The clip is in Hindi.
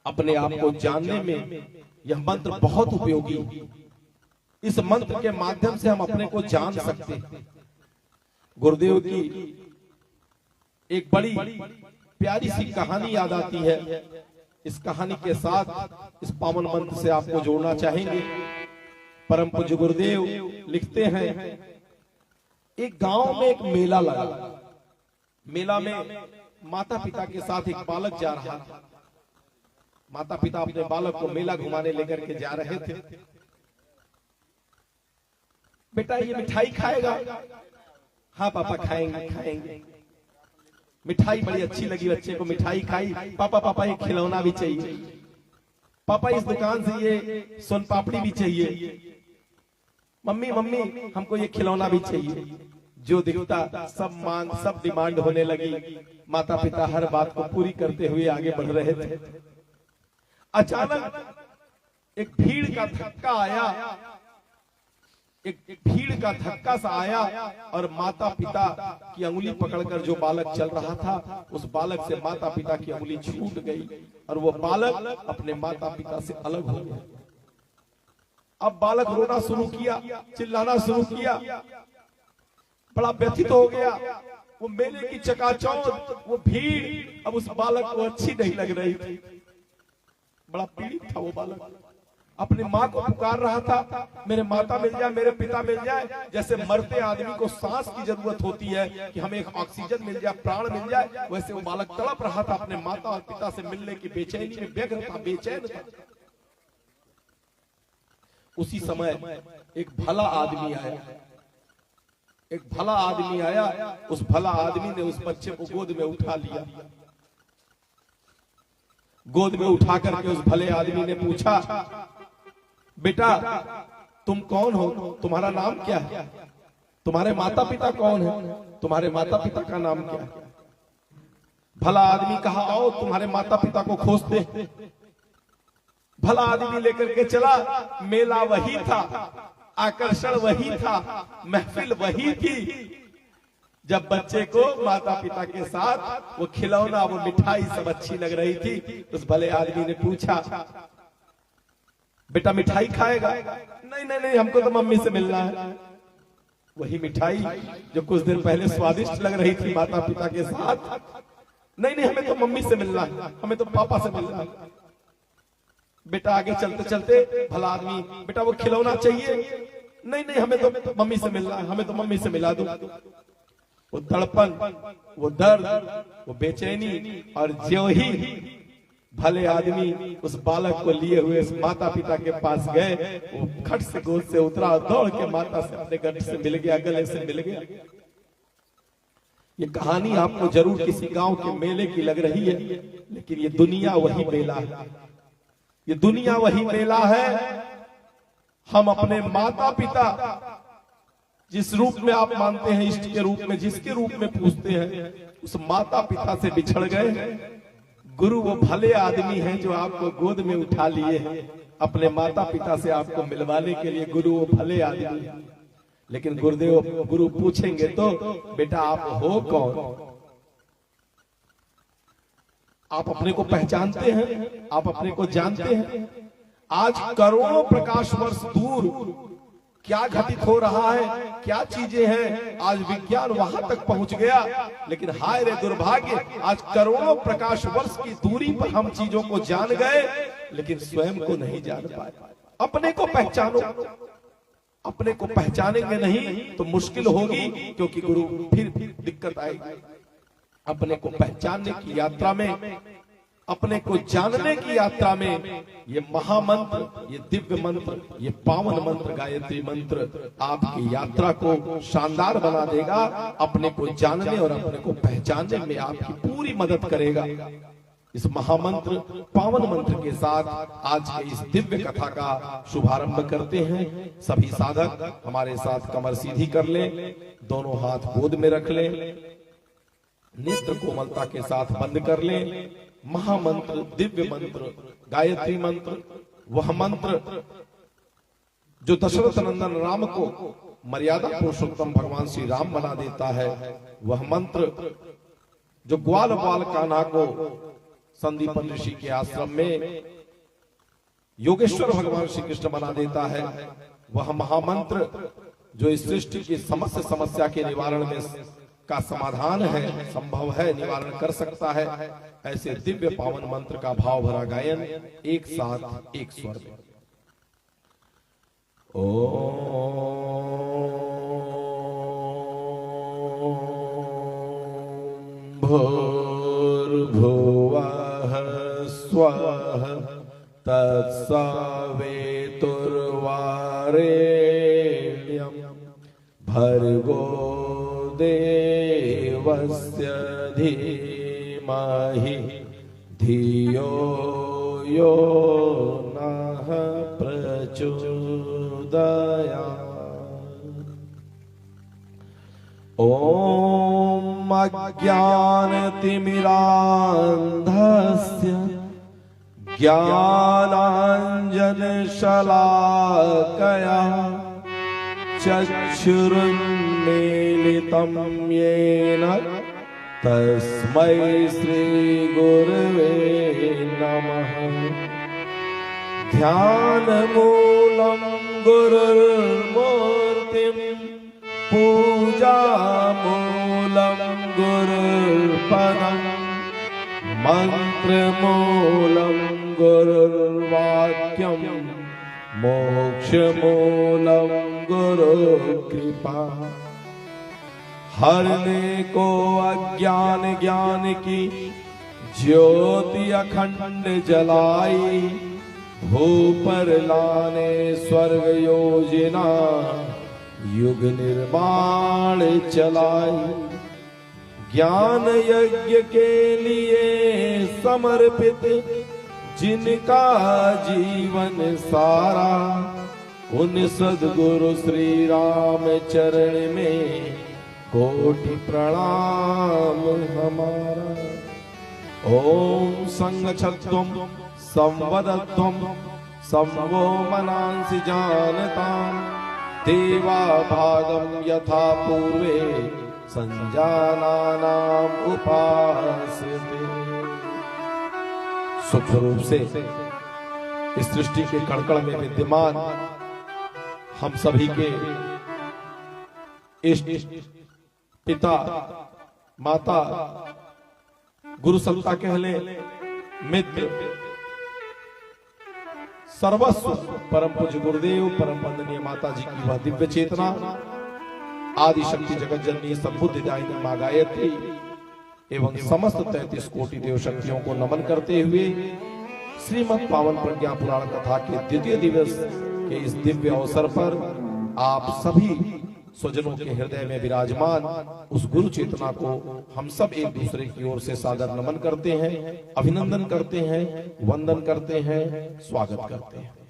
अपने आप को जानने में यह मंत्र बहुत उपयोगी है। इस मंत्र के माध्यम से हम अपने को जान सकते हैं। गुरुदेव की एक बड़ी प्यारी सी कहानी याद आती है। इस कहानी के साथ इस पावन मंत्र से आपको जोड़ना चाहेंगे। परम पूज्य गुरुदेव लिखते हैं, एक गांव में एक मेला लगा। मेला में माता पिता के साथ एक बालक जा रहा था। माता पिता अपने बालक को मेला घुमाने लेकर के जा रहे थे। बेटा ये मिठाई खाएगा? हाँ पापा खाएंगे खाएंगे। मिठाई बड़ी अच्छी लगी बच्चे को, मिठाई खाई। पापा पापा ये खिलौना भी चाहिए। पापा इस दुकान से ये सोन पापड़ी भी चाहिए। मम्मी मम्मी हमको ये खिलौना भी चाहिए। जो दिखता सब मांग, सब डिमांड होने लगी। माता पिता हर बात को पूरी करते हुए आगे बढ़ रहे थे। अचानक एक भीड़ का धक्का आया। एक भीड़ का धक्का सा आया और माता पिता की अंगुली पकड़कर जो बालक चल रहा था, उस बालक से माता पिता की अंगुली छूट गई और वो बालक अपने माता पिता से अलग हो गया। अब बालक रोना शुरू किया, चिल्लाना शुरू किया, बड़ा व्यथित हो गया। वो मेले की चकाचौंध, वो भीड़ अब उस बालक को अच्छी नहीं लग रही थी। बड़ा पीड़ित था वो बालक। अपनी माँ को पुकार रहा था, मेरे माता मिल जाए, मेरे पिता मिल जाए। जैसे मरते आदमी को सांस की जरूरत होती है कि हमें एक ऑक्सीजन मिल जाए, प्राण मिल जाए, वैसे वो बालक तड़प रहा था अपने माता और पिता से मिलने की बेचैनी में, व्यग्र था, बेचैन था। उसी समय एक भला आदमी आया। एक भला आदमी आया। उस भला आदमी ने उस बच्चे को गोद में उठा लिया। गोद में उठा करके उस भले आदमी ने पूछा, बेटा तुम कौन हो? तुम्हारा नाम क्या है? तुम्हारे माता पिता कौन है? तुम्हारे माता पिता का नाम क्या है? भला आदमी कहा, आओ तुम्हारे माता पिता को खोजते। भला आदमी लेकर के चला। मेला वही था, आकर्षण वही था, महफिल वही थी। जब बच्चे को माता पिता के साथ वो खिलौना, वो मिठाई सब अच्छी लग रही थी, उस भले आदमी ने पूछा, बेटा मिठाई खाएगा? नहीं नहीं नहीं, हमको तो मम्मी से मिलना है। वही मिठाई जो कुछ दिन पहले स्वादिष्ट लग रही थी माता पिता के साथ। नहीं नहीं, हमें तो मम्मी से मिलना है, हमें तो पापा से मिलना है। बेटा आगे चलते चलते भला आदमी, बेटा वो खिलौना चाहिए? नहीं नहीं, हमें तो मम्मी से मिलना है, हमें तो मम्मी से मिला दो। वो तड़पन, वो दर्द, वो बेचैनी, और जो ही भले आदमी उस बालक को लिए हुए उस माता पिता के पास गए, वो खट से गोद से उतरा, दौड़ के माता से अपने गले से मिल गया, गले से मिल गया। ये कहानी आपको जरूर किसी गांव के मेले की लग रही है, लेकिन ये दुनिया वही मेला है। ये दुनिया वही मेला है। हम अपने माता पिता जिस रूप में आप मानते हैं, इष्ट के रूप में, जिसके रूप में पूजते हैं, उस माता पिता से बिछड़ गए। गुरु वो भले आदमी हैं जो आपको गोद में उठा लिए हैं अपने माता पिता से आपको मिलवाने के लिए। गुरु वो भले आदमी हैं। लेकिन गुरुदेव, गुरु पूछेंगे तो, बेटा आप हो कौन? आप अपने को पहचानते हैं? आप अपने को जानते हैं? आज करोड़ों प्रकाश वर्ष दूर क्या घटित हो रहा है, क्या चीजें हैं, आज विज्ञान वहां तक पहुंच गया। लेकिन हाय रे दुर्भाग्य, आज करोड़ों प्रकाश वर्ष की दूरी पर हम चीजों को जान गए, लेकिन स्वयं को नहीं जान पाए। अपने को पहचानो। अपने को पहचानेंगे नहीं तो मुश्किल होगी, क्योंकि गुरु फिर दिक्कत आएगी। अपने को पहचानने की यात्रा में, अपने को जानने की यात्रा में, ये महामंत्र, ये दिव्य मंत्र, ये पावन मंत्र गायत्री मंत्र आपकी यात्रा को शानदार बना देगा। अपने को जानने और अपने को पहचानने में आपकी पूरी मदद करेगा। इस महामंत्र पावन मंत्र के साथ आज के इस दिव्य कथा का शुभारंभ करते हैं। सभी साधक हमारे साथ कमर सीधी कर लें, दोनों हाथ गोद में रख लें, नेत्र कोमलता के साथ बंद कर लें। महामंत्र, दिव्य मंत्र, गायत्री मंत्र, वह मंत्र जो दशरथ नंदन राम को मर्यादा पुरुषोत्तम भगवान श्री राम बना देता है। वह मंत्र जो ग्वाल बाल कान्हा को संदीपन ऋषि के आश्रम में योगेश्वर भगवान श्री कृष्ण बना देता है। वह महामंत्र जो इस सृष्टि की समस्त समस्या के निवारण में का समाधान है, संभव है, निवारण कर सकता है, ऐसे दिव्य पावन मंत्र का भाव भरा गायन एक साथ एक स्वर में। भूर्भुवः स्वः तत्सवितुर्वरेण्यं भर्गो देवस्य धीमहि धियो यो नः प्रचोदयात्। ॐ अज्ञानतिमिरान्धस्य ज्ञानाञ्जनशलाकया चक्षुरुन्मीलितं येन तस्मै श्रीगुरवे नमः। ध्यानमूलं गुरुर्मूर्तिं पूजामूलं गुरुर्पदम् मन्त्रमूलं गुरुर्वाक्यं मोक्षमूलं गुरुकृपा। हरने को अज्ञान ज्ञान की ज्योति अखंड जलाई, भूपर लाने स्वर्ग योजना युग निर्माण चलाई। ज्ञान यज्ञ के लिए समर्पित जिनका जीवन सारा, उन सद्गुरु श्री राम चरण में कोटि प्रणाम हमारा। ओम संगच्छध्वं संवदध्वं संवो मनांसि जानतां, देवा भागं यथा पूर्वे संजानानाम उपासते। सूक्ष्म रूप से इस सृष्टि के कणकण में विद्यमान हम सभी के इष्ट पिता माता गुरु सत्ता कह ले, मित्र, सर्वस्व परम पूज्य गुरुदेव परम वंदनीय माता जी की वह दिव्य चेतना, आदि शक्ति जगत जननी संबुद्धिदायिनी मां गायत्री एवं समस्त 33 कोटि देव शक्तियों को नमन करते हुए श्रीमद् पावन प्रज्ञा पुराण कथा के द्वितीय दिवस के इस दिव्य अवसर पर आप सभी स्वजनों के हृदय में विराजमान उस गुरु चेतना को हम सब एक दूसरे की ओर से सादर नमन करते हैं, अभिनंदन करते हैं, वंदन करते हैं, स्वागत करते हैं।